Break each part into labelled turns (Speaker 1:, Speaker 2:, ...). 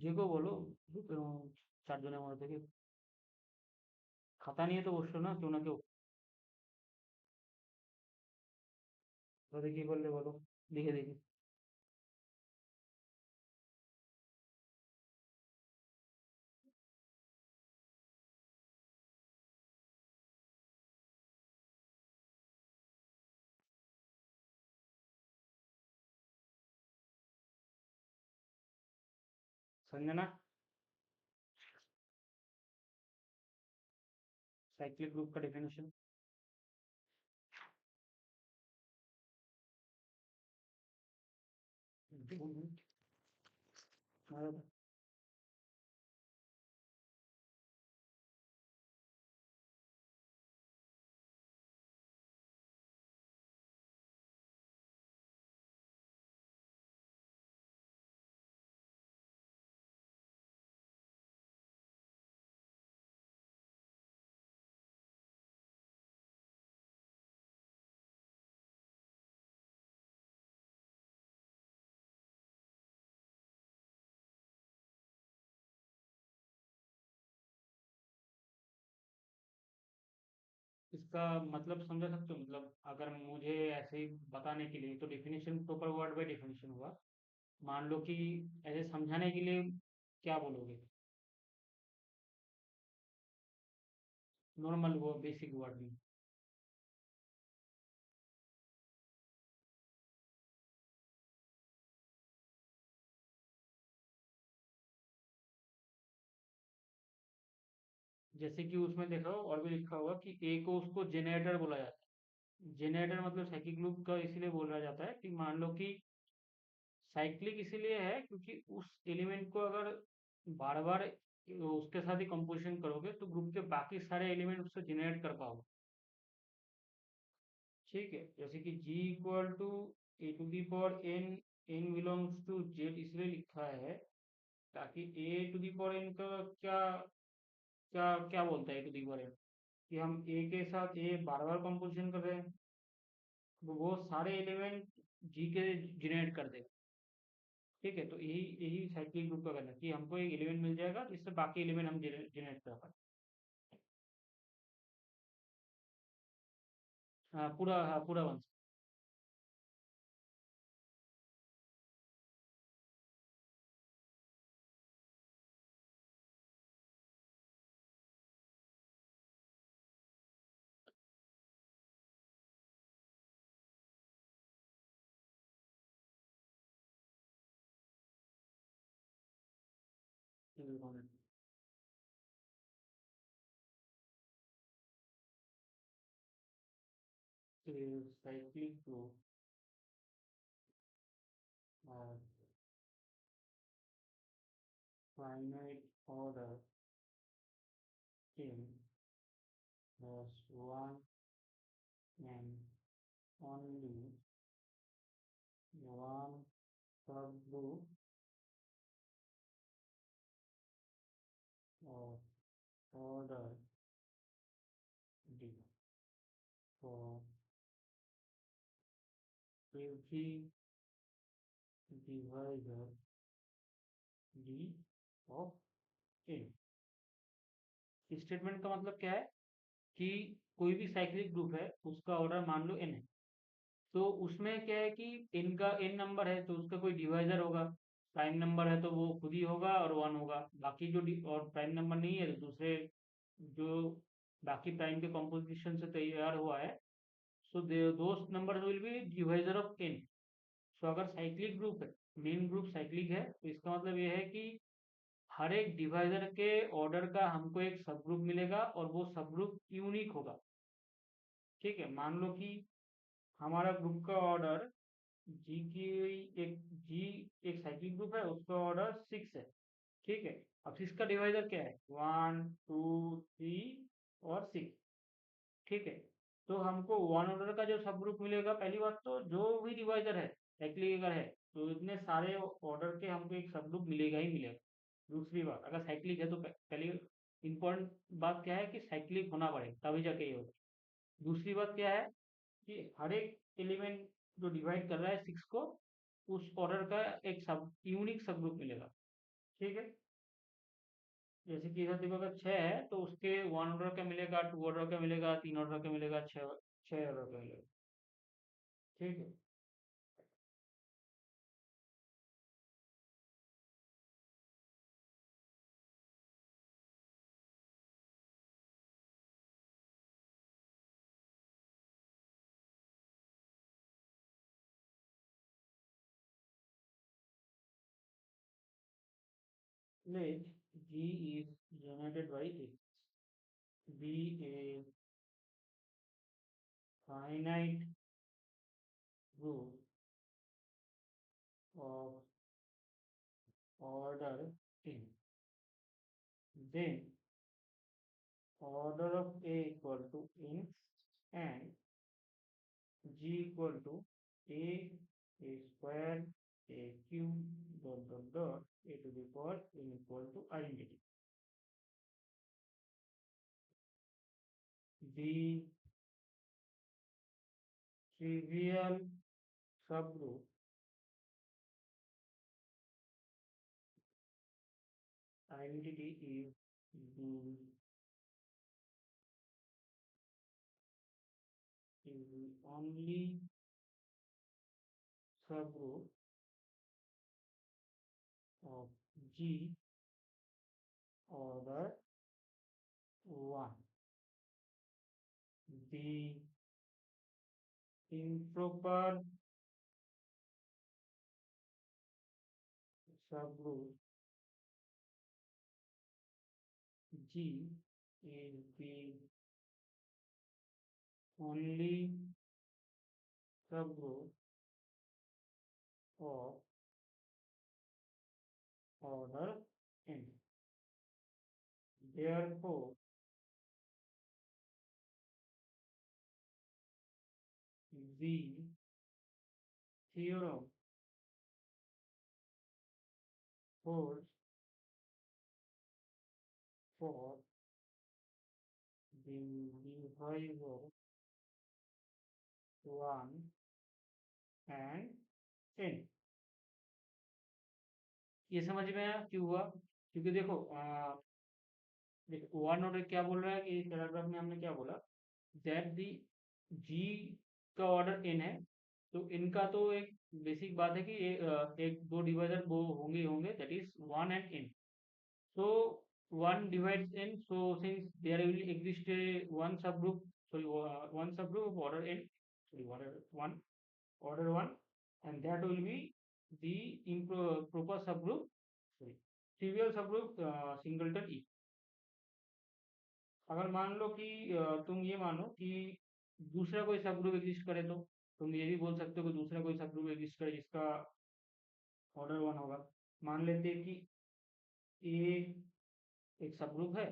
Speaker 1: जी को बोलो। চারজনের মধ্যে থেকে খাতা নিয়ে তো বসছো না কেউ না কেউ। তো দেখি কি করলে বলো, লিখে দেখি। संजना, साइक्लिक ग्रुप का डेफिनेशन। इसका मतलब समझा सकते हो, मतलब अगर मुझे ऐसे ही बताने के लिए तो definition proper word by definition हुआ। मान लो कि ऐसे समझाने के लिए क्या बोलोगे? नॉर्मल वो बेसिक वर्ड में। जैसे कि उसमें देखो और भी लिखा हुआ कि ए को उसको जेनरेटर बोला जाता है। जेनरेटर मतलब साइक्लिक लूप का इसीलिए बोला जाता है कि मान लो कि साइक्लिक इसीलिए है क्योंकि उस एलिमेंट को अगर बार बार उसके साथ ही कंपोजिशन करोगे तो ग्रुप के बाकी सारे एलिमेंट उससे जनरेट कर पाओगे। ठीक है, जैसे कि g equal to A to the power n, n belongs to z इसलिए लिखा है ताकि A to the power n का क्या क्या क्या बोलता है A to the power n, कि हम ए के साथ ए बार बार कंपोजिशन कर रहे हैं तो वो सारे एलिमेंट जी के जनरेट कर देगा। ठीक है, तो यही यही साइक्लिक ग्रुप का करना है कि हमको एक एलिमेंट मिल जाएगा जिससे बाकी एलिमेंट हम जनरेट कर पाए। हाँ पूरा वंश। Cyclic group finite order in has one and only one subgroup of order D for every divisor D of n। Statement का मतलब क्या है कि कोई भी साइक्लिक ग्रुप है उसका ऑर्डर मान लो n है, तो उसमें क्या है कि n का n नंबर है तो उसका कोई डिवाइजर होगा। प्राइम नंबर है तो वो खुद ही होगा और वन होगा, बाकी जो और प्राइम नंबर नहीं है तो दूसरे जो बाकी प्राइम के कॉम्पोजिशन से तैयार हुआ है, so those number will be divisor of n। So अगर साइक्लिक ग्रुप है, मेन ग्रुप साइक्लिक है, तो इसका मतलब ये है कि हर एक डिवाइजर के ऑर्डर का हमको एक सब ग्रुप मिलेगा और वो सब ग्रुप यूनिक होगा। ठीक है, मान लो कि हमारा ग्रुप का ऑर्डर जी की एक जी एक साइक्लिक ग्रुप है उसका ऑर्डर 6 है। ठीक है, अब इसका डिवाइजर क्या है, 1 2 3 और 6। ठीक है, तो हमको वन ऑर्डर का जो सब ग्रुप मिलेगा, पहली बात तो जो भी डिवाइजर है साइक्लिक अगर है तो इतने सारे ऑर्डर के हमको एक सब ग्रुप मिलेगा ही मिलेगा। दूसरी बात, अगर साइक्लिक है तो पहली इंपॉर्टेंट बात क्या है कि साइक्लिक होना पड़ेगा तभी जाके ये होगा। दूसरी बात क्या है कि हर एक एलिमेंट जो डिवाइड कर रहा है 6 को, उस ऑर्डर का एक सब यूनिक सब ग्रुप मिलेगा। ठीक है। जैसे कि इधर देखो अगर 6 है तो उसके 1 ऑर्डर का मिलेगा, 2 ऑर्डर का मिलेगा, 3 ऑर्डर का मिलेगा, 6 ऑर्डर का मिलेगा। ठीक है। Let G is generated by X. Be a finite group of order n. Then order of A equal to n and G equal to A square, A cube, dot dot dot, A to the power n equal to identity. The trivial subgroup identity is the only subgroup of G order 1. The improper subgroup G is the only subgroup of order n. Therefore, the theorem holds for the divisor 1 and n. ये समझ में आया क्यों हुआ? क्योंकि देखो देखो one order क्या बोल रहा है कि पैराग्राफ में हमने क्या बोला, दैट दी जी का ऑर्डर एन है, तो इनका तो एक बेसिक बात है कि एक दो डिवाइजर वो होंगे ही होंगे, that is one and N. So one divides n. So since there will exist a one subgroup, sorry, one subgroup of order n, sorry, order one, and that will be the improper subgroup, sorry, trivial subgroup singleton E. अगर मान लो कि तुम ये मानो कि दूसरा कोई subgroup exist करे, तो तुम ये भी बोल सकते हो कि दूसरा कोई सबग्रुप एग्जिस्ट करे जिसका ऑर्डर वन होगा. मान लेते हैं कि ए एक सबग्रुप है,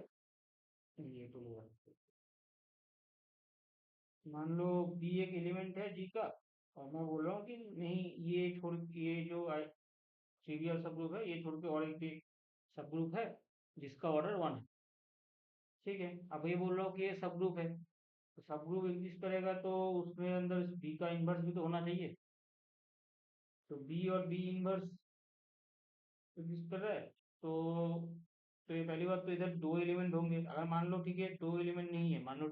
Speaker 1: ये तो होगा. मान लो बी एक एलिमेंट है जी का, और मैं बोल रहा हूँ कि नहीं, ये छोड़, ये जो ट्रिवियल सब ग्रुप है ये छोड़ के और एक सब ग्रुप है जिसका ऑर्डर वन है. ठीक है. अब ये बोल रहा हूँ कि ये सब ग्रुप है, तो सब ग्रुप एग्जिस्ट करेगा तो उसमें अंदर बी का इन्वर्स भी तो होना चाहिए. तो बी और बी इन्वर्स एग्जिस्ट कर रहा है, तो ये पहली बात, तो इधर दो एलिमेंट होंगे. अगर मान लो ठीक है दो एलिमेंट नहीं है, मान लो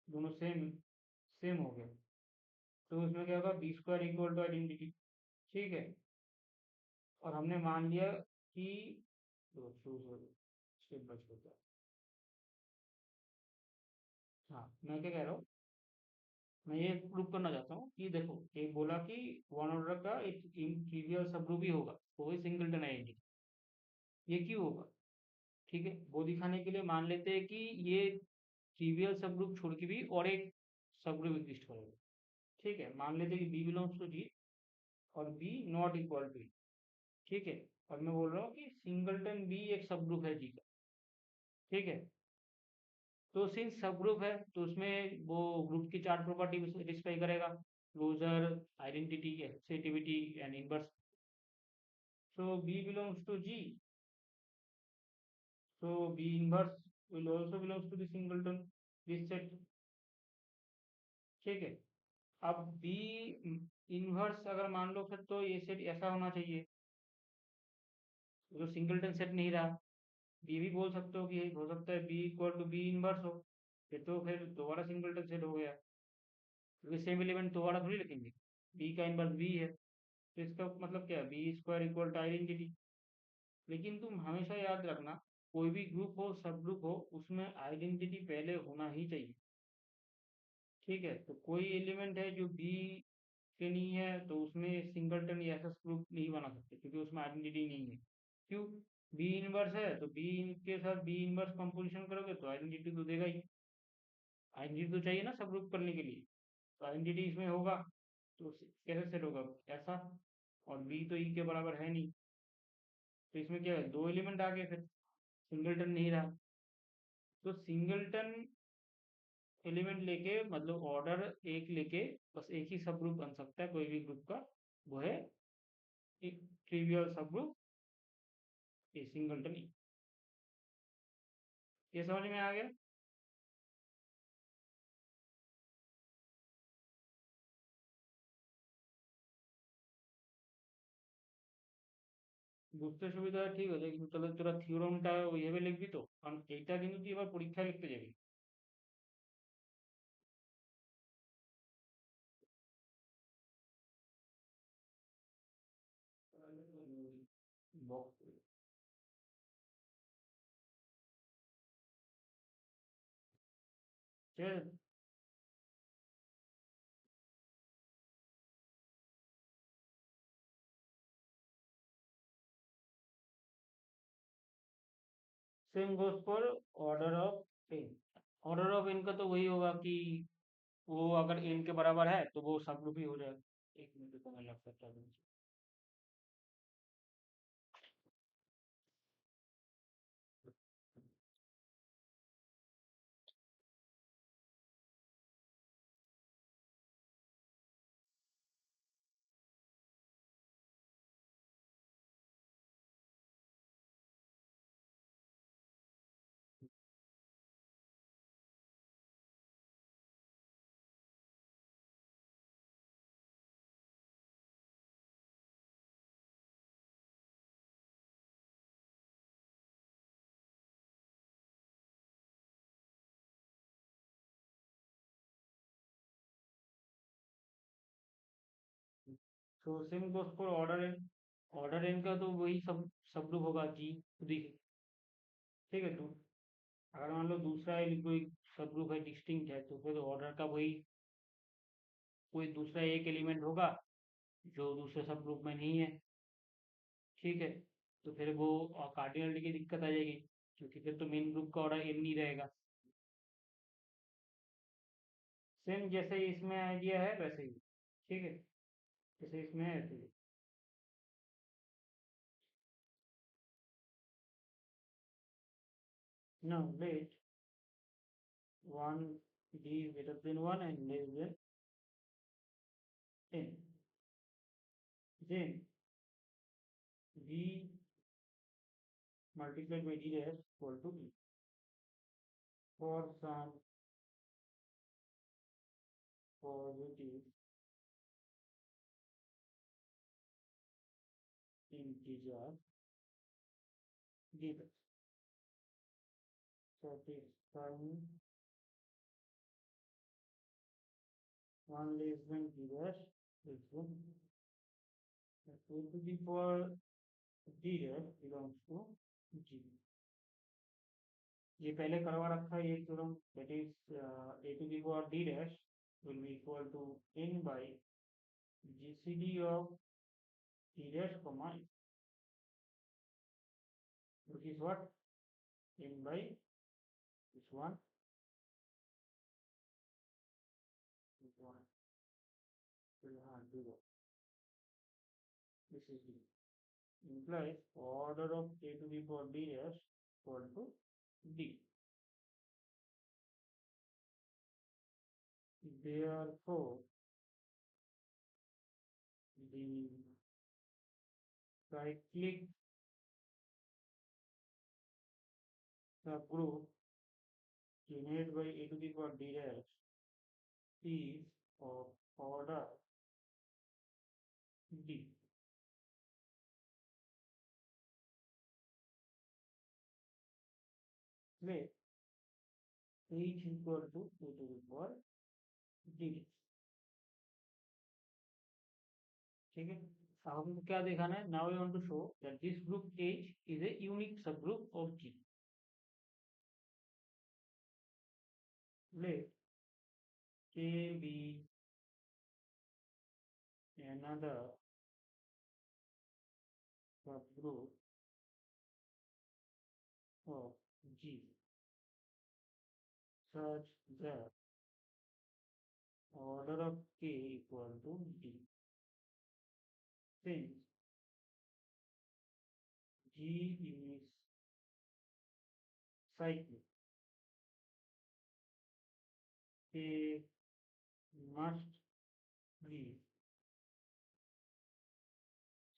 Speaker 1: दोनों सेम सेम हो गए, तो उसमें क्या होगा, B square equal to identity. ठीक है. और हमने मान लिया कि स्टेप बाय स्टेप. हाँ, मैं क्या कह रहा हूँ, मैं ये प्रूव करना चाहता हूँ कि देखो, एक बोला कि वन ऑर्डर का एक ट्रिवियल सब ग्रुप ही होगा, तो वही सिंगलटन आइडेंटिटी. ये क्यों होगा? ठीक है, वो दिखाने के लिए मान लेते हैं कि ये ट्रिवियल सब ग्रुप छोड़ के भी और एक सब ग्रुप एग्जिस्ट करेगा. ठीक है, मान लेते हैं कि बी बिलोंग्स टू जी और बी नॉट इक्वल टू. ठीक है. और मैं बोल रहा हूँ कि सिंगलटन बी एक सब ग्रुप है जी का. ठीक है. तो सिंस सब ग्रुप है तो उसमें वो ग्रुप की चार प्रॉपर्टी डिस्प्ले करेगा, closure, identity, associativity and inverse. So B belongs to G, so B inverse will also belongs to the singleton this set. ठीक है. अब बी इनवर्स अगर मान लो फिर तो ये सेट ऐसा होना चाहिए, तो सिंगलटन सेट नहीं रहा। ये भी बोल सकते हो कि हो सकता है B equal to B inverse हो, फिर दोबारा सिंगलटन सेट हो गया, क्योंकि सेम एलिमेंट दोबारा थोड़ी लिखेंगे। बी का इनवर्स बी है, तो इसका मतलब क्या है, B square equal to identity. लेकिन तुम हमेशा याद रखना, कोई भी ग्रुप हो सब ग्रुप हो, उसमें आइडेंटिटी पहले होना ही चाहिए। ठीक है, तो कोई एलिमेंट है जो बी के नहीं है, तो उसमें सिंगलटन या एसएस ग्रुप नहीं बना सकते, क्योंकि उसमें आइडेंटिटी नहीं है। क्यों? बी इनवर्स है, तो बी के साथ बी इनवर्स कंपोजिशन करोगे तो आइडेंटिटी तो देगा ही। आइडेंटिटी तो चाहिए ना सब ग्रुप करने के लिए, तो आइडेंटिटी इसमें होगा। तो कैसे सेट होगा ऐसा, और बी तो ई के बराबर है नहीं, तो इसमें क्या है, दो एलिमेंट आ गए, फिर सिंगलटन नहीं रहा। तो सिंगलटन एलिमेंट लेके मतलब ऑर्डर एक लेके बस एक ही सब ग्रुप बन सकता है कोई भी ग्रुप का, वो है एक ट्रिवियल सब ग्रुप, ए सिंगलटन ई। ये समझ में आ गया? বুঝতে সুবিধা হয় ঠিক আছে, কিন্তু তাহলে তোরা থিওরমটা ওইভাবে লিখবি তো, কারণ এইটা কিন্তু তুই এবার পরীক্ষায় লিখতে যাবি। ঠিক আছে, same goes for order of N. Order of N का तो वही होगा कि वो अगर एन के बराबर है तो वो सब ग्रुप ही हो जाएगा। एक मिनट का लग सकता है। तो same goes for order N. Order N का तो वही सब ग्रुप होगा जी खुद ही। ठीक है, तो अगर मान लो दूसरा कोई सब ग्रुप है डिस्टिंक्ट है, तो फिर ऑर्डर का वही कोई दूसरा एक एलिमेंट होगा जो दूसरे सब ग्रुप में नहीं है। ठीक है, तो फिर वो कार्डिनलिटी की दिक्कत आ जाएगी, क्योंकि फिर तो मेन ग्रुप का ऑर्डर एन नहीं रहेगा। सेम जैसे इसमें आइडिया है वैसे ही। ठीक है, जैसे इसमें है ऐसे ही। No wait, one D greater than one and less than N, then b multiplied by d dash equal to b for some positive integer d dash satisfying one less than d dash equal to the power d dash belongs to g। ये पहले करवा रखा है ये theorem, that is a to the power d dash will be equal to n by gcd of d dash comma n, which is what, n by this one, this one, zero. This is d, implies order of a to the power d dash equal to d. Therefore, the cyclic subgroup generated by a to the power d dash is of order d. let h equal to a to the power d। ठीक है, अब हमको क्या दिखाना है? Now we want to show that this group H is a unique sub group of G। let K be another subgroup of G such that order of K equal to D, since G is cyclic, K must be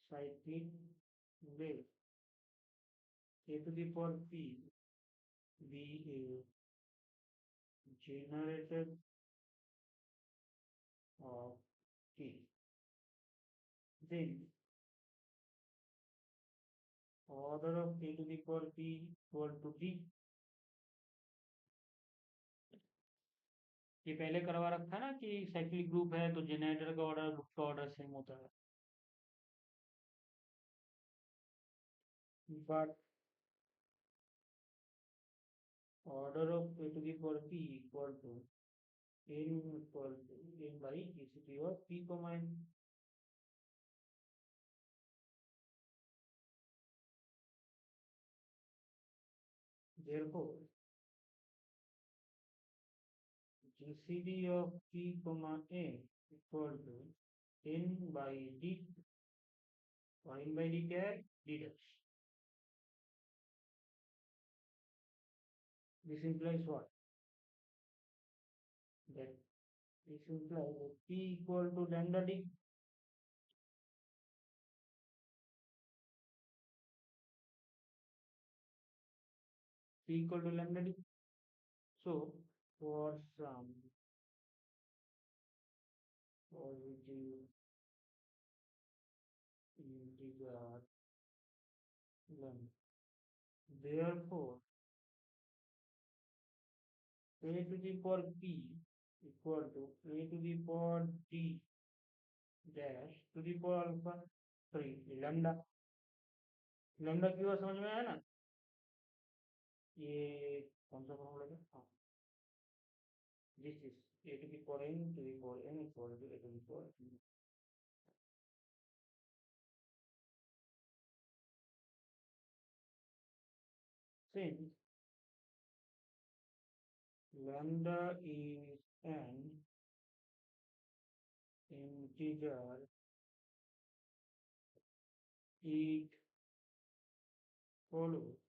Speaker 1: cyclic. Let A to the power P be a generator of K, then order of A to the power P equal to D। ये पहले करवा रखा है ना कि cyclic group है तो generator का ऑर्डर ग्रुप का ऑर्डर सेम होता है। But order of A to the power P equal to n equal to n by density of P comma n। Therefore, GCD of P comma n equal to n by d, और n by d क्या है? D dash। This implies what? That this implies that P equal to lambda d। P equal to lambda d। So for some positive integer length, therefore A to the power P equal to A to the power D dash to the power alpha 3 lambda. Lambda की बात समझ में आया ना? ये कौन सा formula है? हाँ, this is A to the power n to the power n equal to A to the power n। Since lambda is an integer, it follows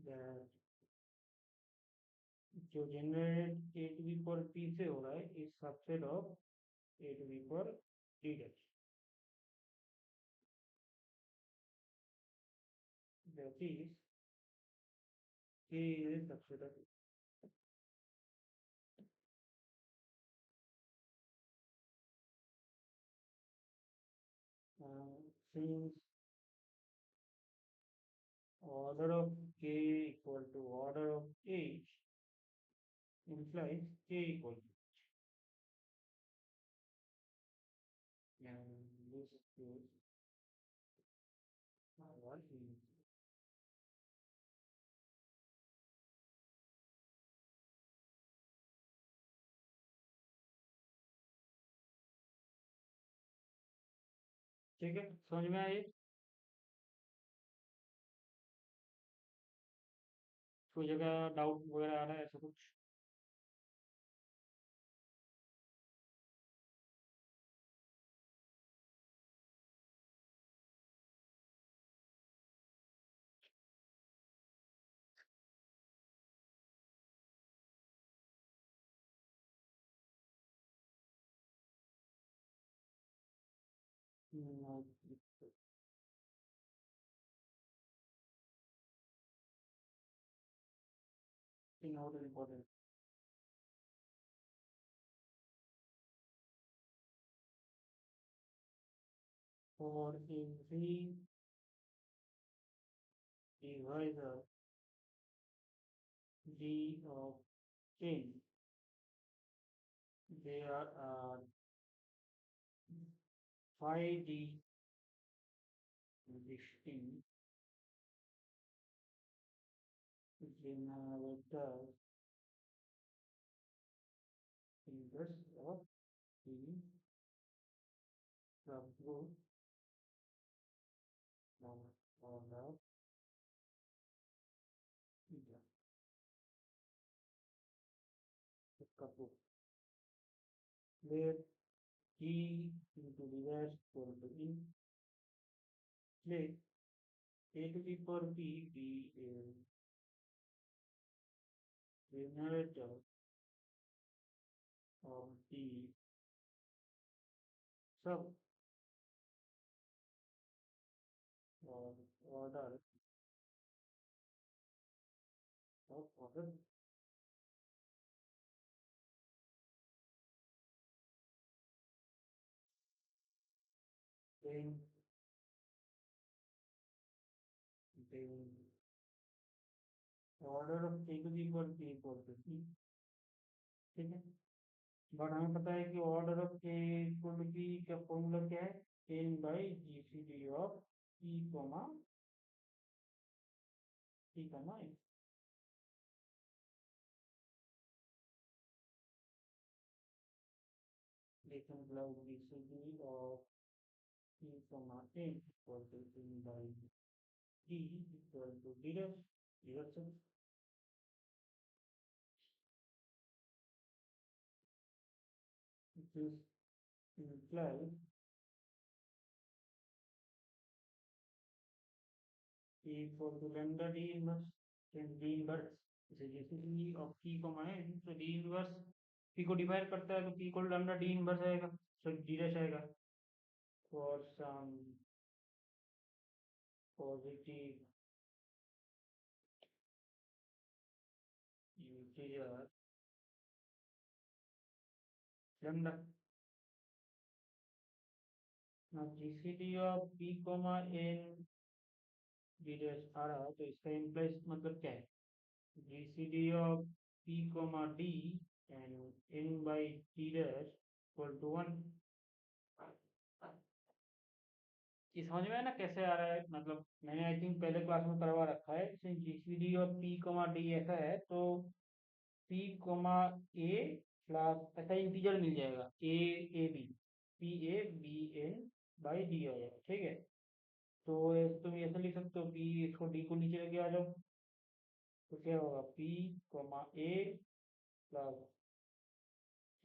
Speaker 1: that जो generate A to the power P से हो रहा है is subset of A to the power D dash। That is K is a subset of since order of K equal to order of H implies K equal to H, and this is our image। ठीक है, समझ में आए? कोई जगह doubt वगैरह आ रहा है ऐसा कुछ? Note important. For every divisor D of n, there are 5D distinct generators in the of the subgroup of order theta. इसका proof. Let T into the rest equal to in. Let A to the power P be a generator of the sub or order of order. Then order of A to the power P equal to P. ठीक है, but हमें पता है कि order of A equal to P का formula क्या है, N by G C D of P comma P comma N. लेकिन मतलब G C D of P comma N equal to N by D equal to deduction. This implies A equal to lambda D inverse, then D inverse is a GCD of P comma N, so D inverse P को divide करता है तो P equal to lambda D inverse आएगा, so D dash आएगा. For some positive integer lambda, now GCD of P comma N D dash आ रहा है तो इसका इम्प्लाइज मतलब क्या है, GCD of P comma D and N by D dash equal to 1. ये समझ में है ना कैसे आ रहा है, मतलब मैंने आई थिंक पहले क्लास में करवा रखा है. जीसीडी और पी कोमा डी ऐसा है तो पी कोमा ए प्लस ऐसा इंटीजर मिल जाएगा A B, P A B N by D आ जाएगा. ठीक है, तो तुम ऐसा लिख सकते हो, पी इसको डी को नीचे लेके आ जाओ तो क्या होगा, P comma A plus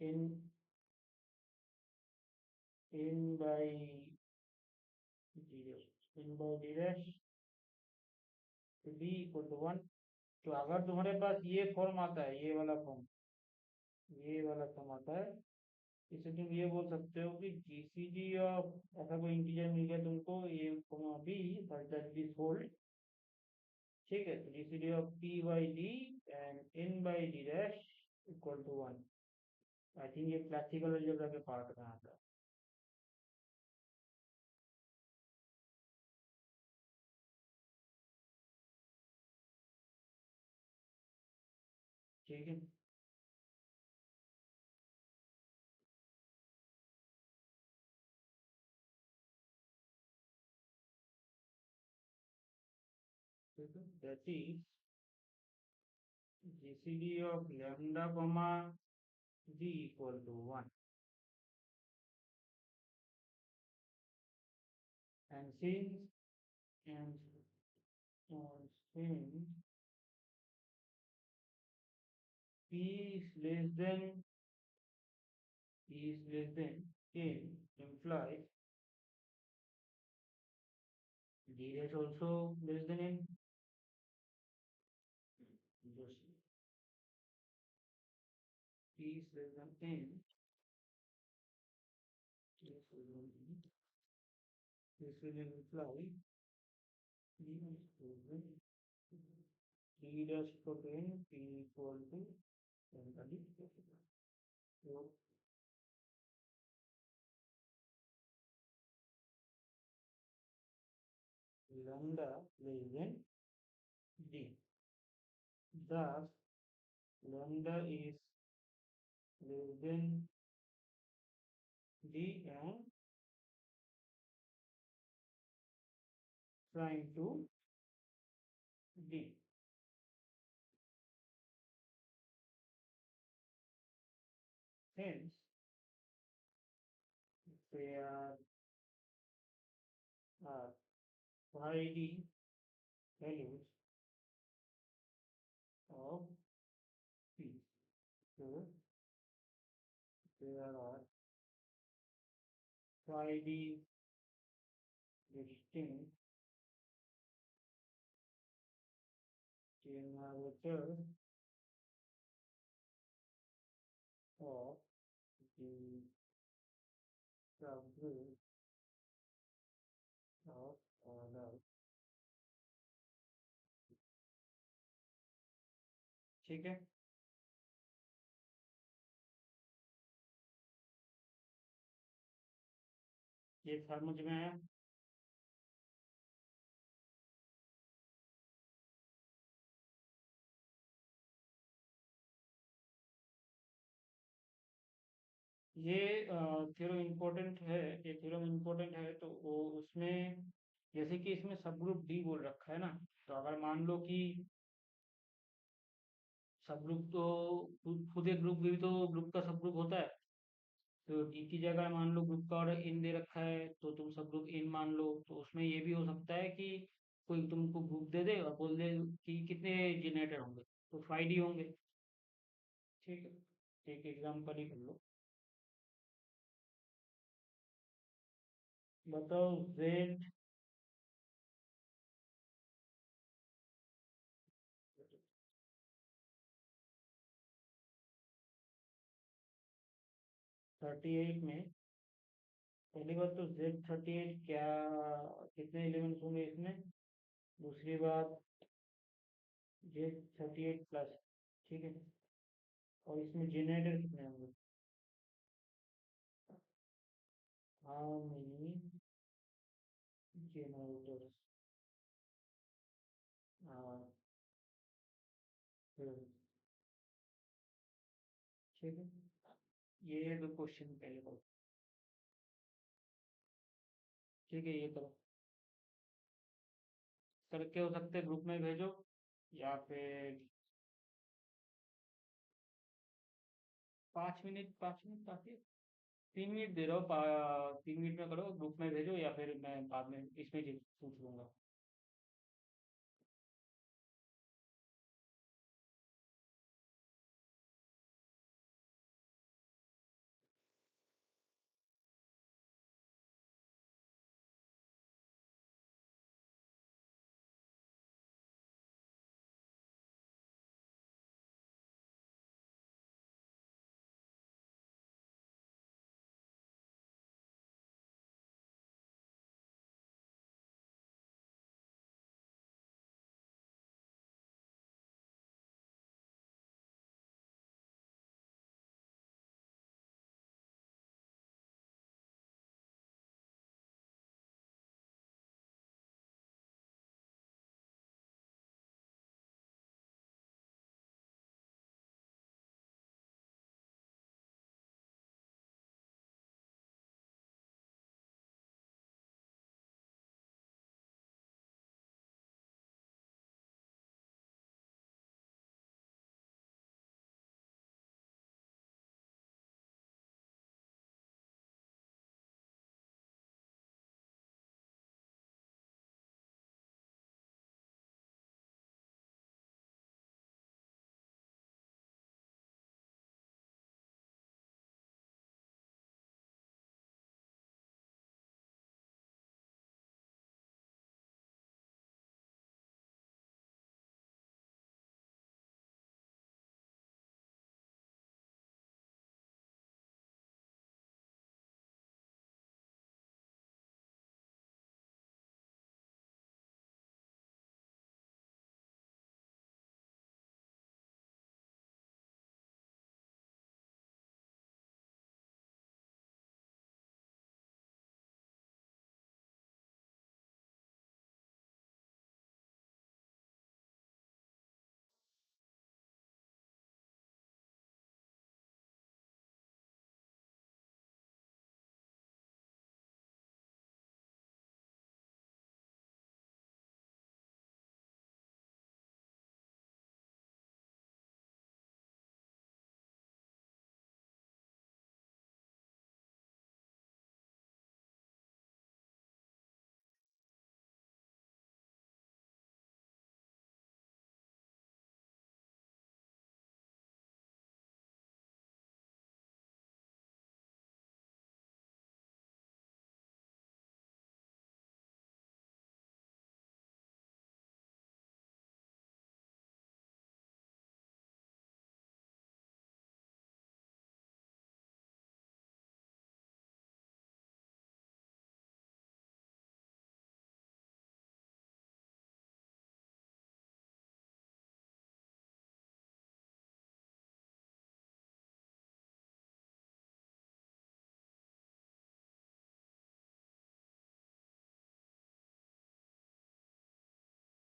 Speaker 1: N N by D dash D equal to 1. तो अगर तुम्हारे पास ये फॉर्म आता है, ये वाला फॉर्म आता है, इसे तुम ये बोल सकते हो कि जीसीडी ऑफ ऐसा कोई इंटीजर मिल गया तुमको A comma B such that this hold. ठीक है, तो GCD of P by D and N by D dash equal to 1. I think ये क्लासिकल अलजेब्रा के पार्ट में आता है. ठीक है, that is GCD of lambda comma D equal to 1. and since and since p is less than n implies d is also less than n. Just p is less than n, this will imply p is less than d dash equal to n, p equal to lambda d. So lambda less than d. Thus lambda is less than d and prime to d. Hence, there are phi d values of p. So there are phi d distinct generators of the subgroup of order. ठीक है, ये समझ में आया। ये theorem important है, ये theorem important है तो वो उसमें जैसे कि इसमें सब ग्रुप डी बोल रखा है ना, तो अगर मान लो कि सब ग्रुप तो खुद एक ग्रुप भी तो ग्रुप का सब ग्रुप होता है, तो डी की जगह मान लो ग्रुप का ऑर्डर इन दे रखा है तो तुम सब ग्रुप इन मान लो, तो उसमें ये भी हो सकता है कि कोई तुमको ग्रुप दे दे और बोल दे कि कितने जनरेटर होंगे, तो 5D होंगे। ठीक है, एक एग्जाम्पल ही कर लो। बताओ जेड 38 में, पहली बात तो Z38 क्या, कितने एलिमेंट्स होंगे इसमें, दूसरी बात Z38 प्लस, ठीक है, और इसमें जनरेटर कितने होंगे, हाउ मेनी जनरेटर्स आर, ठीक है, ये दो क्वेश्चन पहले करो। ठीक है, ये करो, करके हो सकते ग्रुप में भेजो या फिर 5 मिनट, 5 मिनट काफी है, 3 मिनट दे रहा हूँ, 3 मिनट में करो, ग्रुप में भेजो या फिर मैं बाद में इसमें पूछ लूंगा।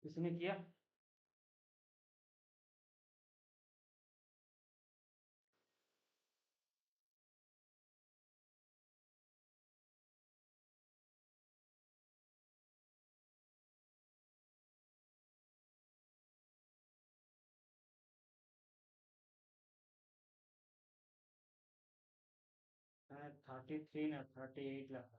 Speaker 1: किसने किया? 33 ना 38 लाख।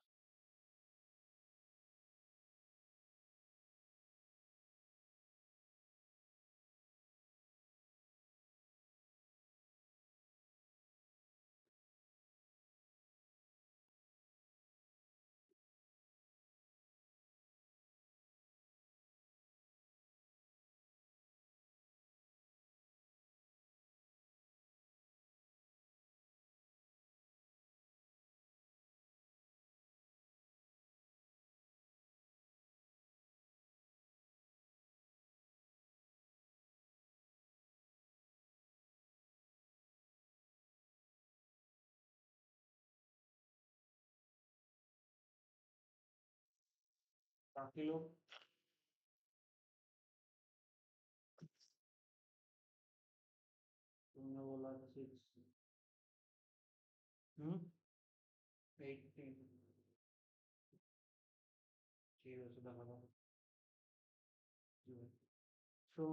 Speaker 1: बाकी लोग। तुमने बोला 6। हम्म। 18। जीरो से दबा। So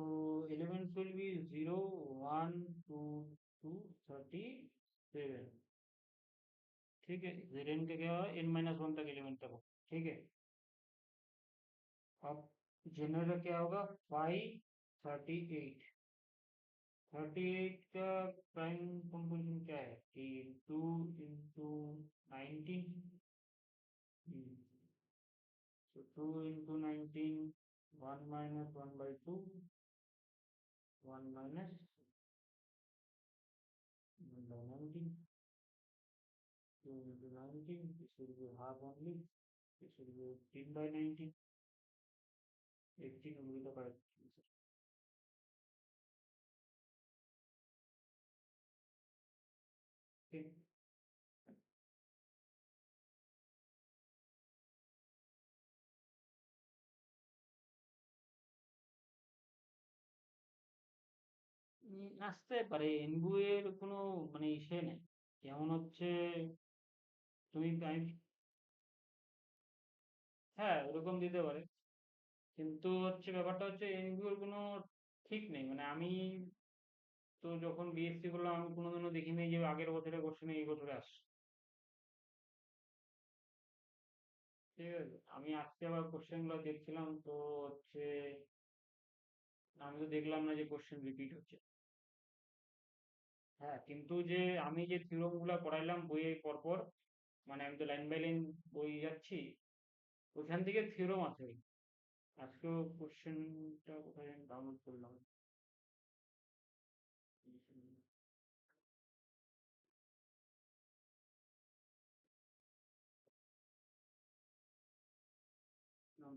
Speaker 1: elements will be 0, 1, 2, 2, 37। ठीक है, जीरो इनका क्या हुआ, n-1 तक एलिमेंट तक हो। ठीक है। अब जनरल का क्या होगा, 538। 38 का प्राइम कंपोजिशन क्या है कि 2 into 19। So 2 into 19, 1 minus 1 by 2, 1 minus 1 by 19, 2 into 19, this will be half only, this will be 18 by 19, 18 will be the correct answer. Okay. আসতে পারে, এনগু এর কোনো মানে ইসে নেই। যেমন হচ্ছে তুমি টাইম, হ্যাঁ ওরকম দিতে পারে, কিন্তু হচ্ছে ব্যাপারটা হচ্ছে এনগু এর কোনো ঠিক নেই। মানে আমি তো যখন বিএসসি করলাম আমি কোনোদিনও দেখিনি যে আগের বছরের কোশ্চেন এই বছরে আসছে। ঠিক আছে, আমি আজকে আবার কোশ্চেন গুলো দেখছিলাম তো হচ্ছে আমি তো দেখলাম না যে কোশ্চেন রিপিট হচ্ছে। হ্যাঁ, কিন্তু যে আমি যে থিওরম গুলা পড়াইলাম বইয়ে পরপর, মানে আমি তো লাইন বাই লাইন বই যাচ্ছি, ওখান থেকে থিওরম আছে। আজকেও কোশ্চেনটা কোথায় ডাউনলোড করলাম।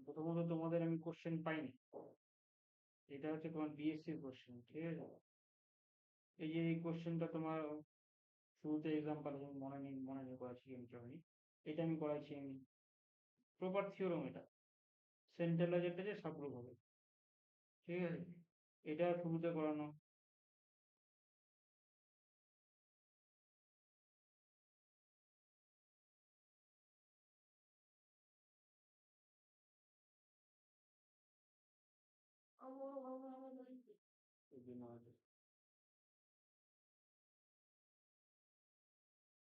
Speaker 1: প্রথমত তোমাদের আমি কোশ্চেন পাইনি, এটা হচ্ছে তোমার বিএসসির কোশ্চেন। ঠিক আছে, এই যে এই কোশ্চেনটা তোমার শুরুতে এক্সাম্পল মনে নেই করাচ্ছি আমি, এটা আমি করাইছি আমি, প্রপার থিওরম এটা, সেন্ট্রাল যেটা যে সাবগ্রুপ হবে। ঠিক আছে, এটা শুরুতে করানো।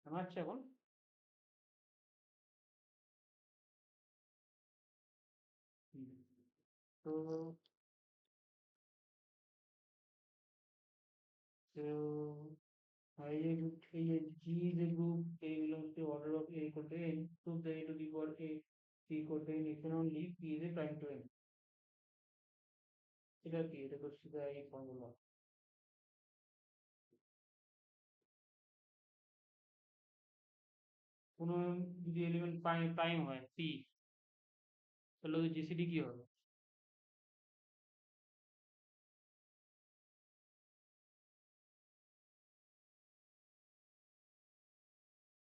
Speaker 1: আমার হচ্ছে এখন হুম, তো তো এই যে জি যে গ্রুপ, এইগুলো হচ্ছে order of A equal to N to the A to the power A C equal to N, এখানে only P is a prime to N. এটা কি, এটা তো সিধা এই ফর্মুলা। কোনো যদি এলিমেন্ট প্রাইম প্রাইম হয় পি, তাহলে ওদের জিসিডি কি হবে?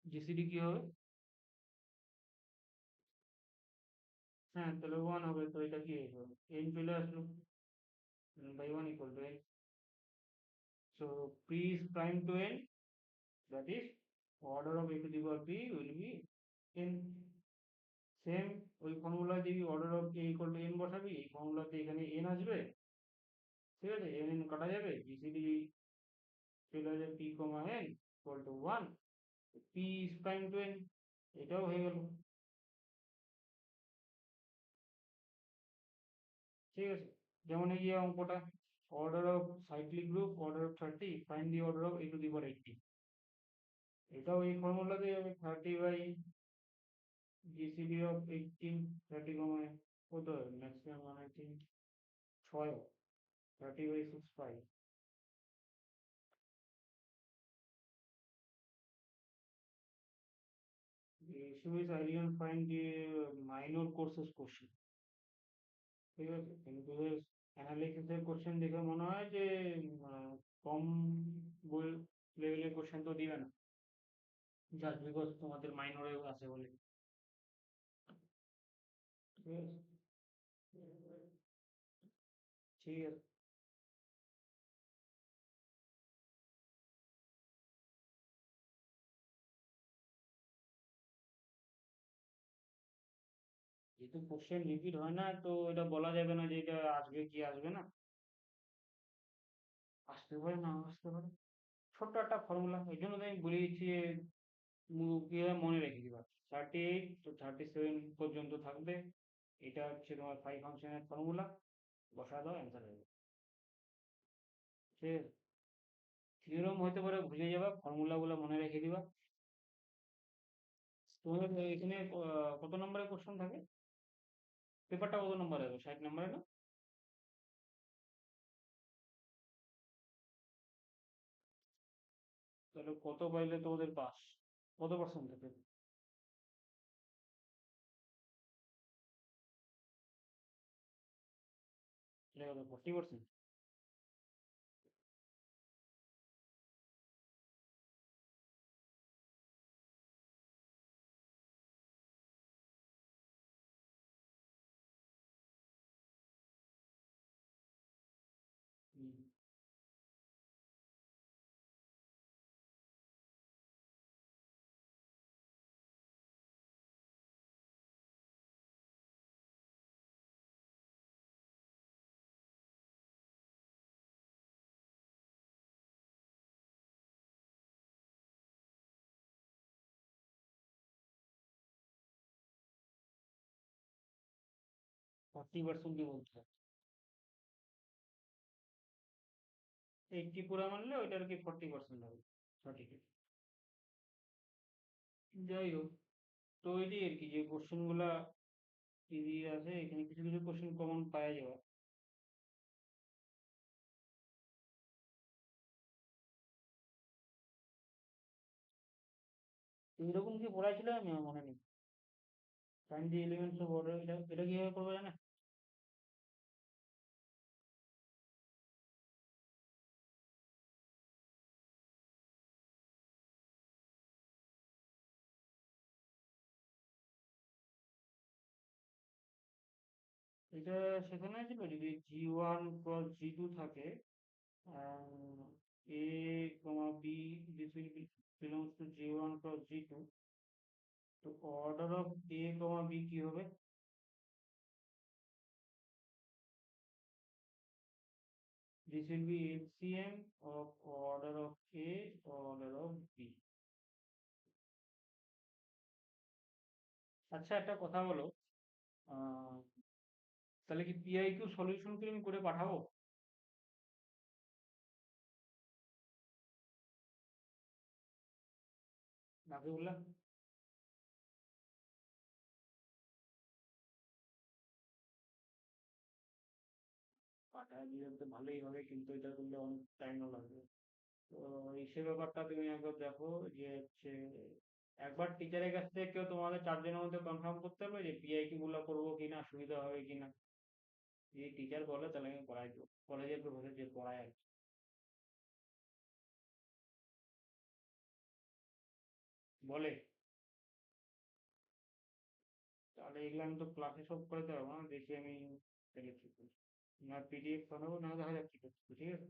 Speaker 1: জিসিডি কি হবে? হ্যাঁ, তাহলে ওয়ান হবে, তো এটা কি হবে, এন চলে আসলো। p is prime to n, that is order of a to the power p will be n. Same ওই ফর্মুলা যদি order of a equal to n বসাবি, এই ফর্মুলাতে এখানে n আসবে, ঠিক আছে, n n কাটা যাবে, বিসিডি চলে যাবে p comma n equal to 1, p is prime to n, এটাও হয়ে গেল। ঠিক আছে, যেমন এই যে অঙ্কটা, order of cyclic group, order of 30, find the order of a to the power 80, এটাও এই ফর্মুলাতে যাবে, 30 বাই জিসিডি অফ 18, 30 কমা কত ম্যাক্সিমাম মানে I think 6, 30 by 6 5। The issue is I didn't find the minor courses question, ঠিক আছে, কিন্তু অ্যানালিসিসের question দেখে মনে হয় যে কম বই লেভেলের কোশ্চেন তো দিবে না, জাস্ট বিকজ তোমাদের মাইনরে আছে বলে, ঠিক আছে, ঠিক আছে। যেহেতু কোশ্চেন রিপিট হয় না, তো এটা বলা যাবে না যে এটা আসবে কি আসবে না, আসতে পারে না আসতে পারে। ছোট্ট একটা ফর্মুলা, এই জন্য তো আমি বলে দিচ্ছি যে কিভাবে মনে রেখে দিবা। 38 to 37 পর্যন্ত থাকবে, এটা হচ্ছে তোমার 5 ফাংশনের ফর্মুলা, বসা দাও অ্যান্সার হয়ে যাবে। ঠিক আছে, থিওরেম হতে পারে ভুলে যাবা, ফর্মুলা গুলো মনে রেখে দিবা। তোমাদের এখানে কত নম্বরের কোশ্চেন থাকে, পেপারটা কত নম্বর হবে, 60 নম্বরে না? তাহলে কত পাইলে তোমাদের পাস, কত পার্সেন্ট থাকে? এটা কত, 40%? হুম, 40% কি বলতে, 80 পুরা মানলে ওইটা আর কি 40% হবে সঠিক। যাই হোক, তো এটাই আর কি, যে কোশ্চেন গুলা ইজি আছে, এখানে কিছু কিছু কোশ্চেন কমন পাওয়া যাবে। এইরকম কি পড়াইছিল আমি, আমার মনে নেই। Find the elements of order, এটা এটা কিভাবে করবো জানে? এটা সেখানে ছিল, যদি G1 ক্রস G2 থাকে, A comma B, this will be belongs to G1 cross G2, তো order of A comma B কি হবে? This will be LCM of order of A, order of B. আচ্ছা, একটা কথা বলো, আহ, তাহলে কি পিআইকিউ সলিউশন কি আমি করে পাঠাবো, নাকি বললাম? পাঠায় দিলে তো ভালোই হবে, কিন্তু এটা করলে অনেক টাইমও লাগবে। তো সে ব্যাপারটা তুমি একবার দেখো, যে হচ্ছে একবার টিচারের কাছ থেকে কেউ তোমাদের 4 দিনের মধ্যে কনফার্ম করতে হবে যে পিআইকিউ গুলো করবো কিনা, সুবিধা হবে কিনা। যদি টিচার বলে তাহলে আমি পড়াই দেবো, কলেজের প্রফেসর যে পড়ায় আর কি, বলে। তাহলে এগুলো আমি তো ক্লাসে সব করাতে পারবো না, দেখি আমি তাহলে কি করি, না পিডিএফ বানাবো, না দেখা যাক কি করতে, ঠিক আছে।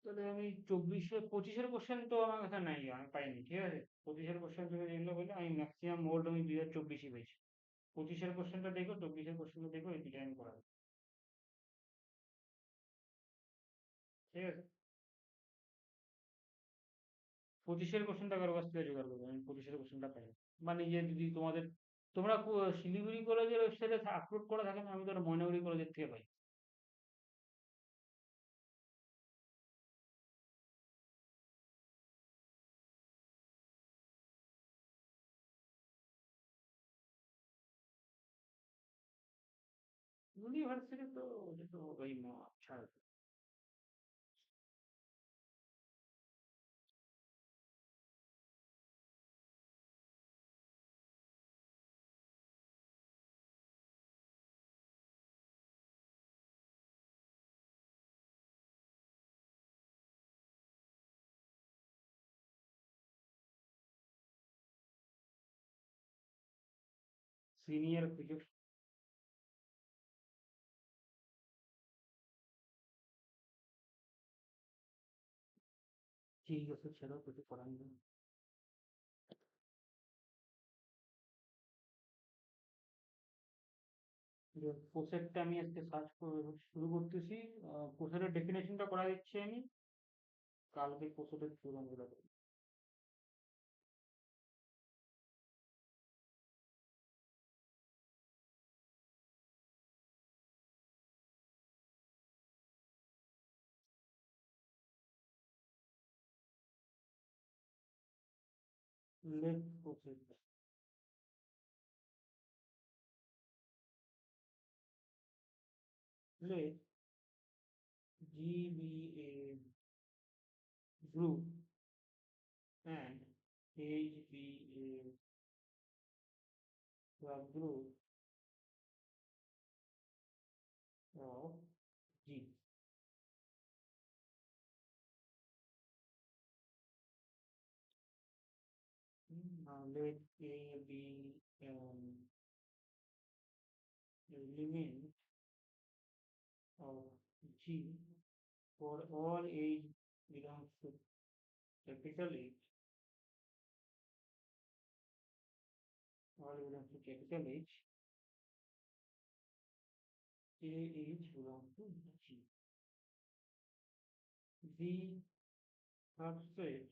Speaker 1: তাহলে আমি 25-এর কোশ্চেন তো আমার কাছে নাই, আমি পাইনি, ঠিক আছে। 25-এর কোশ্চেন তুমি যেগুলো বললে আমি ম্যাক্সিমাম মোড আমি 2024-ই পেয়েছি। 25-এর কোশ্চেনটা দেখো, 24-এর কোশ্চেনটা দেখো, এই দুটো আমি করাবো, ঠিক আছে। 25-এর কোশ্চেনটা কারো কাছ থেকে জোগাড় করবো, আমি 25-এর কোশ্চেনটা পাই। মানে যে যদি তোমাদের, তোমরা শিলিগুড়ি কলেজের ওয়েবসাইটে আপলোড করা থাকে না, আমি তো ওটা ময়নাগুড়ি কলেজের থেকে পাই। यूनिवर्सिटी तो मुझे तो वही अच्छा है। Senior physics. ठीक है, सर चलो कुछ पढ़ाएंगे। যে কোসেটটা আমি আজকে সার্চ করে শুরু করতেছি, কোসেটের ডেফিনেশনটা করা দিচ্ছি আমি, কালকে কোসেটের প্রোগ্রামগুলো করবো। Let coset, let GBA group and HBA subgroup of G. Now let A be an element of G for all H belongs to capital H, all belongs to capital H, AH belongs to G. The subset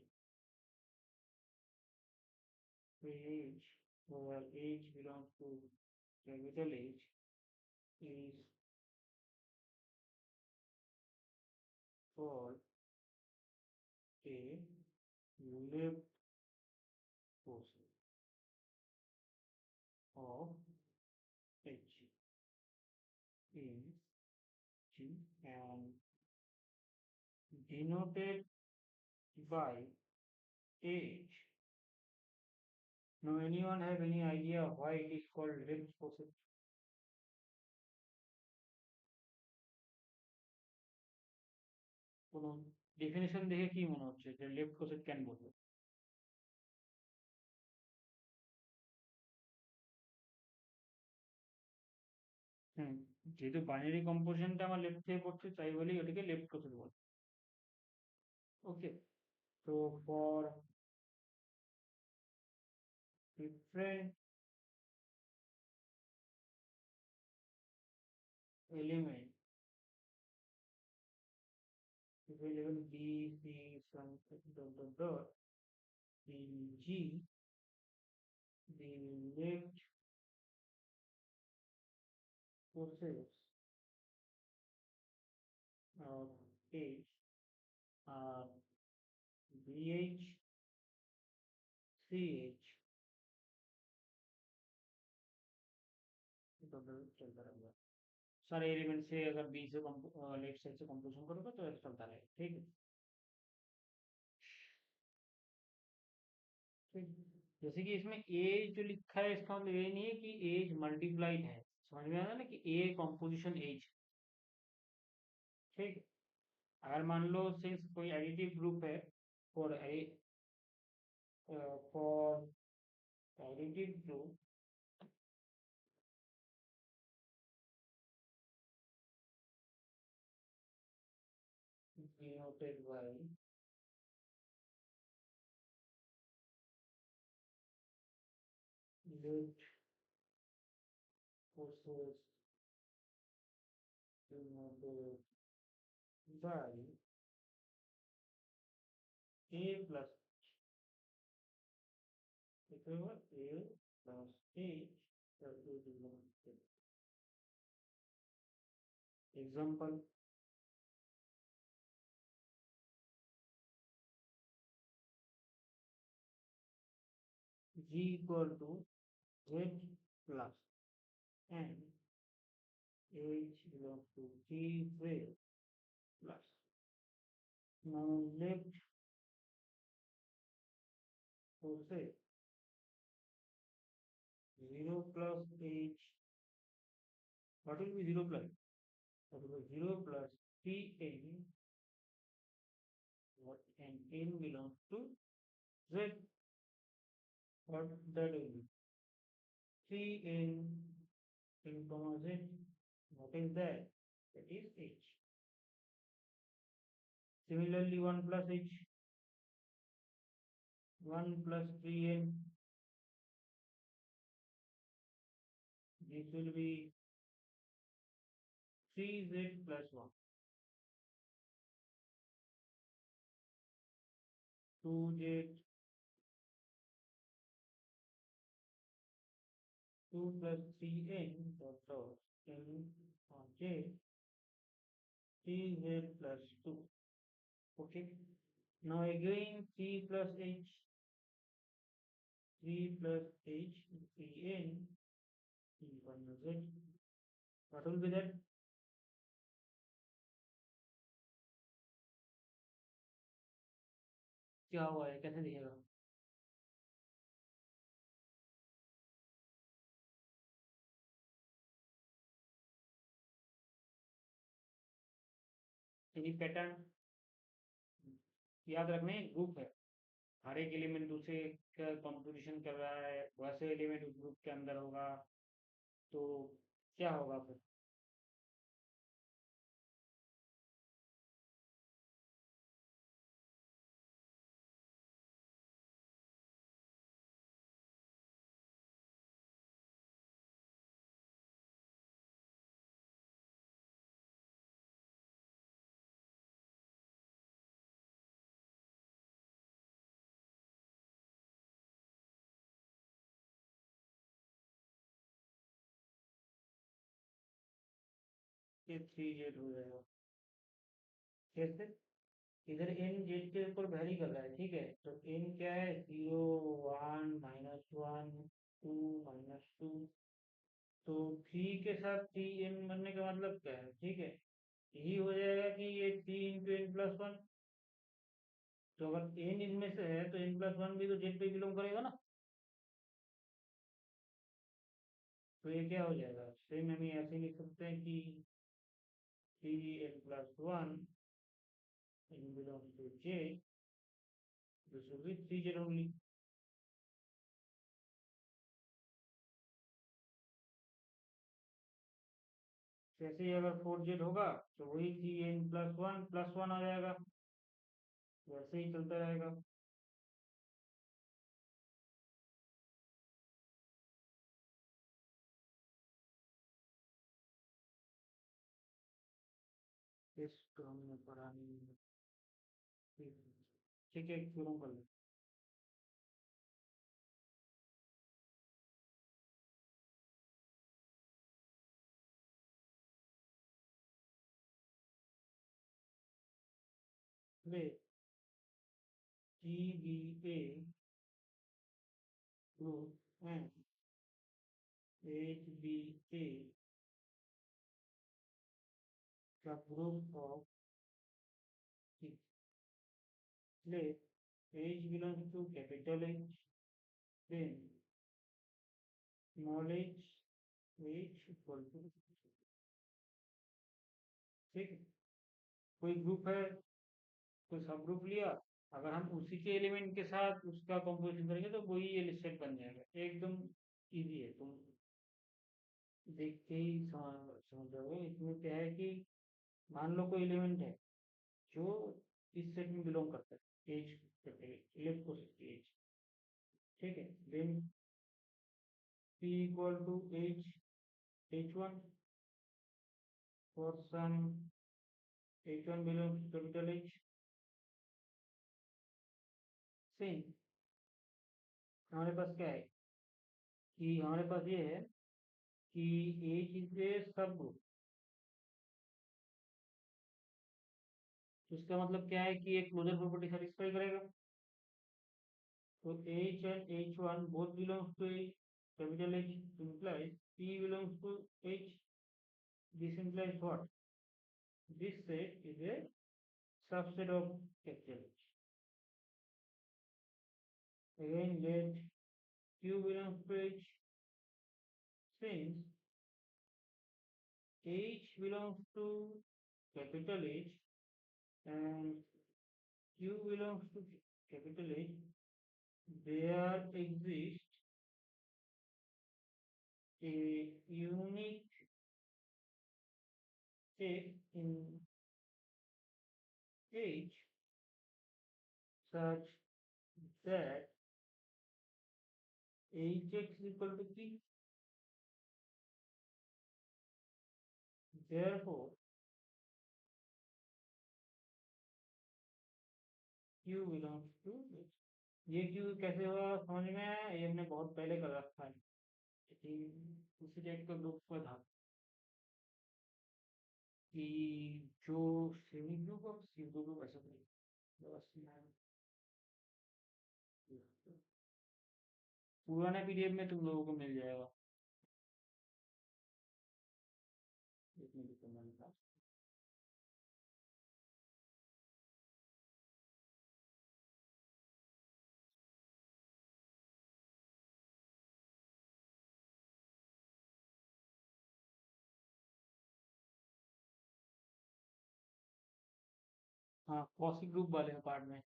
Speaker 1: AH where H belongs to capital H is called a left portion of H in G and denoted by H. Now, anyone have any idea why it is called left portion? কোনো definition দেখে কি মনে হচ্ছে যে left কোসেট কেন বলবো? হুম, যেহেতু binary কম্পোজিশনটা আমার লেফট থেকে পড়ছে তাই বলেই ওটাকে লেফট কোসেট বলে। ওকে, তো for different element, if we level B, C, some dot dot dot, in G, the left forces of H are BH, CH, total चलता रहेगा। सारे एलिमेंट से अगर बी से लेफ्ट साइड से कंपोजिशन करोगे तो ऐसा चलता रहेगा, ठीक है। ठीक, जैसे कि इसमें ए जो लिखा है इसका मतलब ये नहीं है कि एज मल्टीप्लाइड है, समझ में आया ना कि ए कंपोजिशन एज, ठीक। अगर मान लो सिंस कोई एडिटिव ग्रुप है, for for additive group, denoted by let forces denoted by a plus equal a plus h plus a denoted. Example: g equal to z plus and h belongs to g z plus. Now let forces 0 plus h. What will be 0 plus? That will be 0 plus Tn, what, and n belongs to z. What that will be? Tn in comma z. What is that? That is h. Similarly, 1 plus h, 1 plus 3n. This will be 3z plus 1. 2z, 2 plus 3n dot dot n on j, 3z plus 2. Okay. Now again 3 plus h, 3 plus h, 3n in 1 z. What will be that? क्या हुआ है, कैसे दिखेगा? Any pattern? याद रखना, group है, हर एक element दूसरे का कंट्रीब्यूशन कर रहा है, वैसे एलिमेंट उस ग्रुप के अंदर होगा, तो क्या होगा फिर? ये 3z हो जाएगा। कैसे? इधर n z के ऊपर वैरी कर रहा है, ठीक है, तो n क्या है? 0, 1, -1, 2, -2। तो 3 के साथ 3n बनने का मतलब क्या है? ठीक है, यही हो जाएगा कि ये 3 इंटू n प्लस 1। तो अगर n इनमें से है तो n प्लस 1 भी तो z पे बिलोंग करेगा ना। तो ये क्या हो जाएगा? सेम हम ऐसे लिख सकते हैं कि 3n plus 1 n belongs to j, this will be 3z only. जैसे ही अगर 4z होगा तो वही 3n प्लस 1 आ जाएगा, वैसे ही चलता रहेगा। इस क्रम में पढ़ा नहीं है। ठीक है, शुरू कर ले। GBA group and HBA subgroup of C. Let H belongs to capital H, then small h, H equal to, ठीक है, कोई ग्रुप है, कोई सब ग्रुप लिया, अगर हम उसी के एलिमेंट के साथ उसका कंपोजिशन करेंगे तो वही ये सेट बन जाएगा, एकदम इजी है, तुम देख के ही समझ जाओगे। इसमें क्या है कि मान लो कोई एलिमेंट है, जो इस सेट में बिलोंग करता है, एज कहते हैं लेफ्ट को सेट एज, ठीक है। Then p equal to H h1 for some h1 belongs to capital H। Same हमारे पास क्या है कि हमारे पास ये है कि एज इज ए सब ग्रुप। तो इसका मतलब क्या है कि एक क्लोजर प्रॉपर्टी सेटिस्फाई करेगा। तो H and H1 both belongs to a capital H, implies P belongs to H. This implies what? This set is a subset of capital H. Again, let Q belongs to H, since H belongs to capital H and Q belongs to capital H, there exists a unique set in H such that Hx is equal to P. Therefore, Q belongs to H. ये Q कैसे हुआ समझ में आया? ये हमने बहुत पहले कर रखा है, उसी टाइप का ग्रुप का था कि जो सेमी ग्रुप और सी ग्रुप ऐसा नहीं। पुराने पीडीएफ में तुम लोगों को मिल जाएगा। एक मिनट का मैंने कहा। हाँ, कॉसी ग्रुप वाले पार्ट में,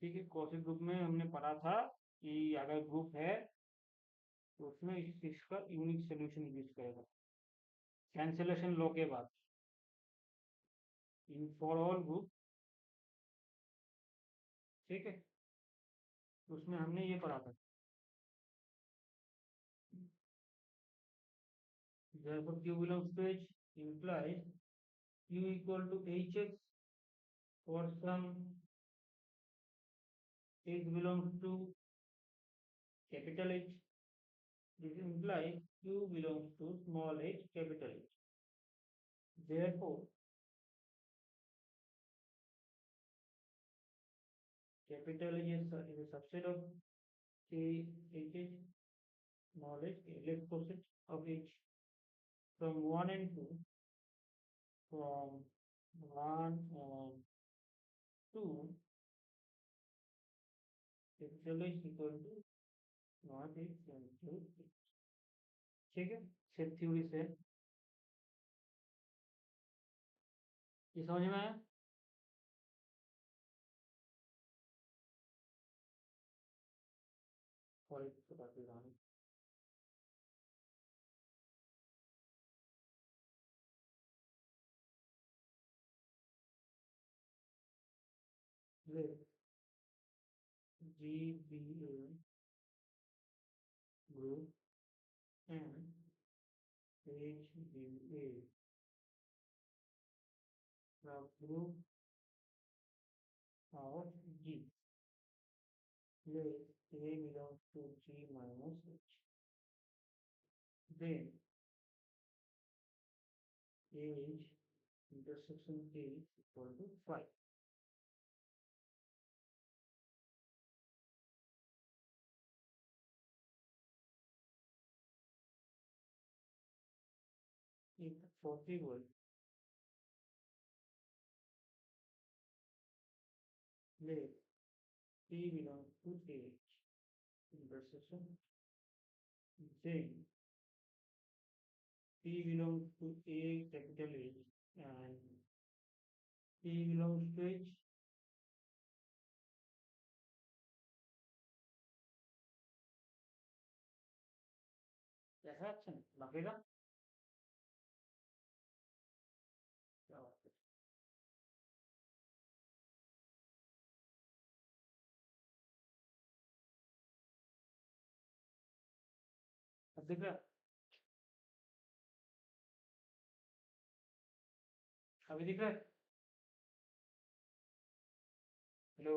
Speaker 1: ठीक है। कॉसी ग्रुप में हमने पढ़ा था कि अगर ग्रुप है तो उसमें इस चीज का यूनिक सोल्यूशन यूज करेगा कैंसिलेशन लॉ के बाद इन फॉर ऑल ग्रुप, ठीक है। तो उसमें हमने ये पढ़ा था, therefore q belongs to h implies q equal to hx for some h belongs to capital H. This implies q belongs to small h capital H. Therefore, capital H is a subset of K H H, small h, a left subset of H from 1 and 2, from 1 and 2, capital H equal to not H and 2, ठीक है। Set theory से ये समझ में आया? और एक बताते जाना, GBA group and HBA group of G. Let A belongs to G minus H. Then age intersection A is equal to 5. If possible, let P belongs to H intersection, then P belongs to A capital H and P belongs to H. ऐसा अच्छा लगेगा। दिख रहा है? अभी दिख रहा है? हेलो।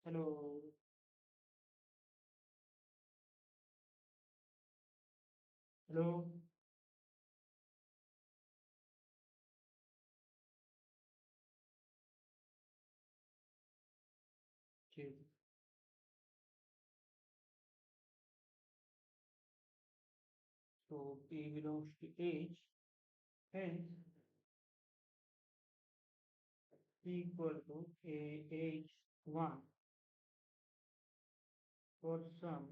Speaker 1: हेलो। हेलो। ठीक। So P belongs to H, hence P equal to AH1 for some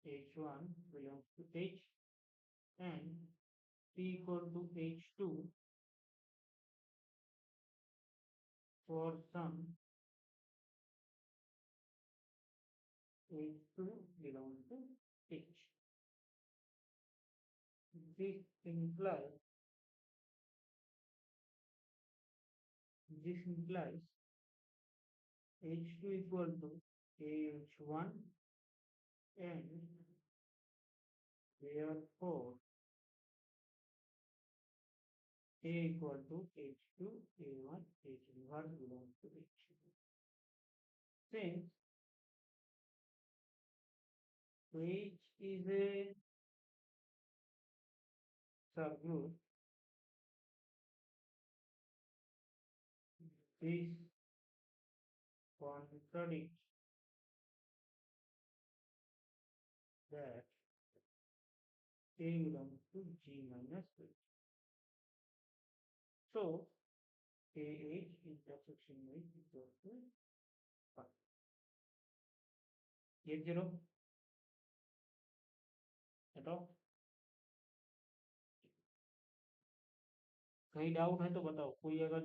Speaker 1: H1 belongs to H, and P equal to H2 for some H2 belongs to H. This implies H2 equal to AH1, and therefore A equal to H2, A1, H1 belongs to H. Since H is a subgroup, this contradicts that A belongs to G minus H. So AH intersection with equal to 1. ये zero हटाओ। कहीं doubt है तो बताओ, कोई अगर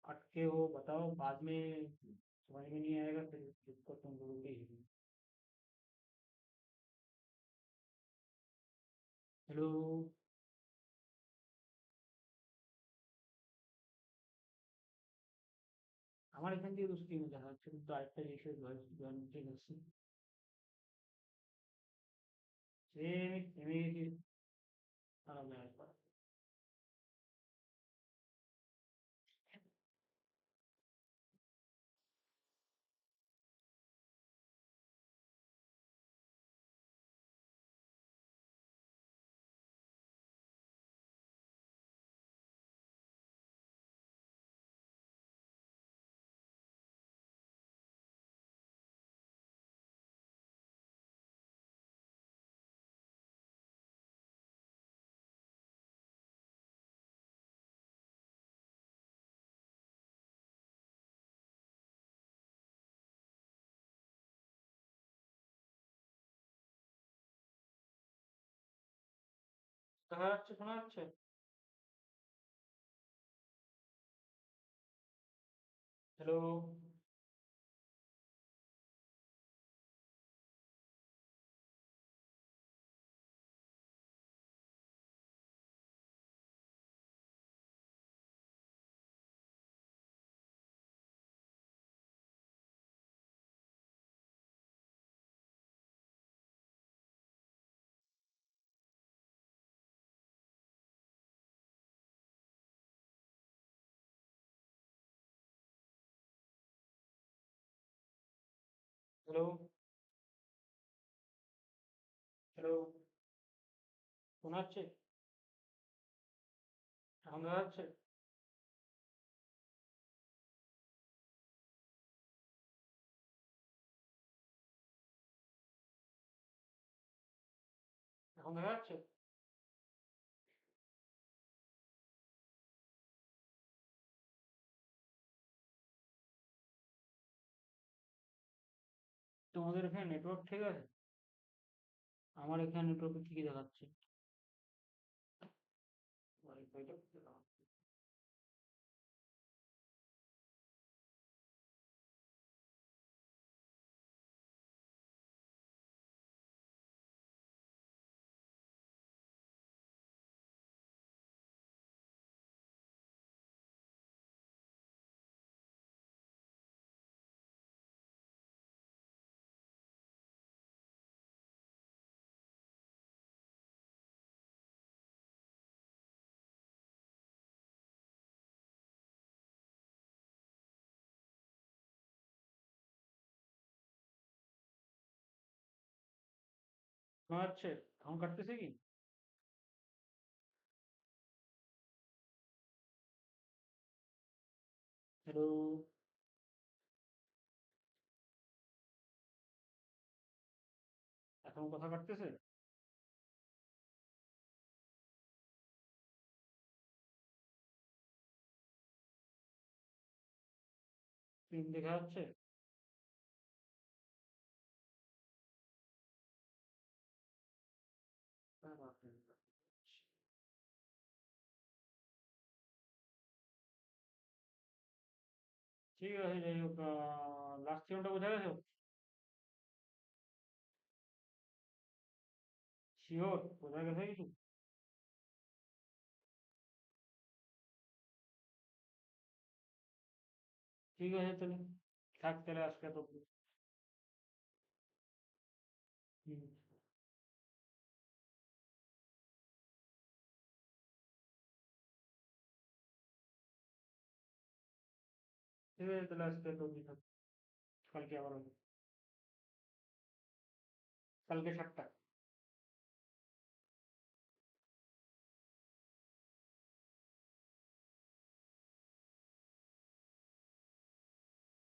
Speaker 1: अटके हो बताओ, बाद में समझ में नहीं आएगा फिर दिक्कत तुम लोगों की ही। हेलो। আমার এখান দিয়ে তো স্ক্রিনে দেখা যাচ্ছে, কিন্তু আরেকটা জিনিসের জয়েন গেছি, সে আমি থেমে গেছি আলাদা একবার। দেখা যাচ্ছে, শোনা যাচ্ছে? হ্যালো। হ্যালো। হ্যালো। শোনা যাচ্ছে? এখন দেখা যাচ্ছে? এখন দেখা যাচ্ছে? তোমাদের এখানে নেটওয়ার্ক ঠিক আছে? আমার এখানে নেটওয়ার্ক ঠিকই দেখাচ্ছে। ওয়াইফাইটা শোনা যাচ্ছে? এখন কাটতেছে কি? হ্যালো? এখন কথা কাটতেছে? স্ক্রিন দেখা যাচ্ছে? ঠিক আছে, যাই হোক, লাস্ট জীবনটা বোঝা গেছে? শিওর বোঝা গেছে কিছু? ঠিক আছে তাহলে, থাক তাহলে আজকে এত। হুম, ঠিক আছে তাহলে আজকে এত অবধি থাক। কালকে আবার হবে। কালকে 7টা।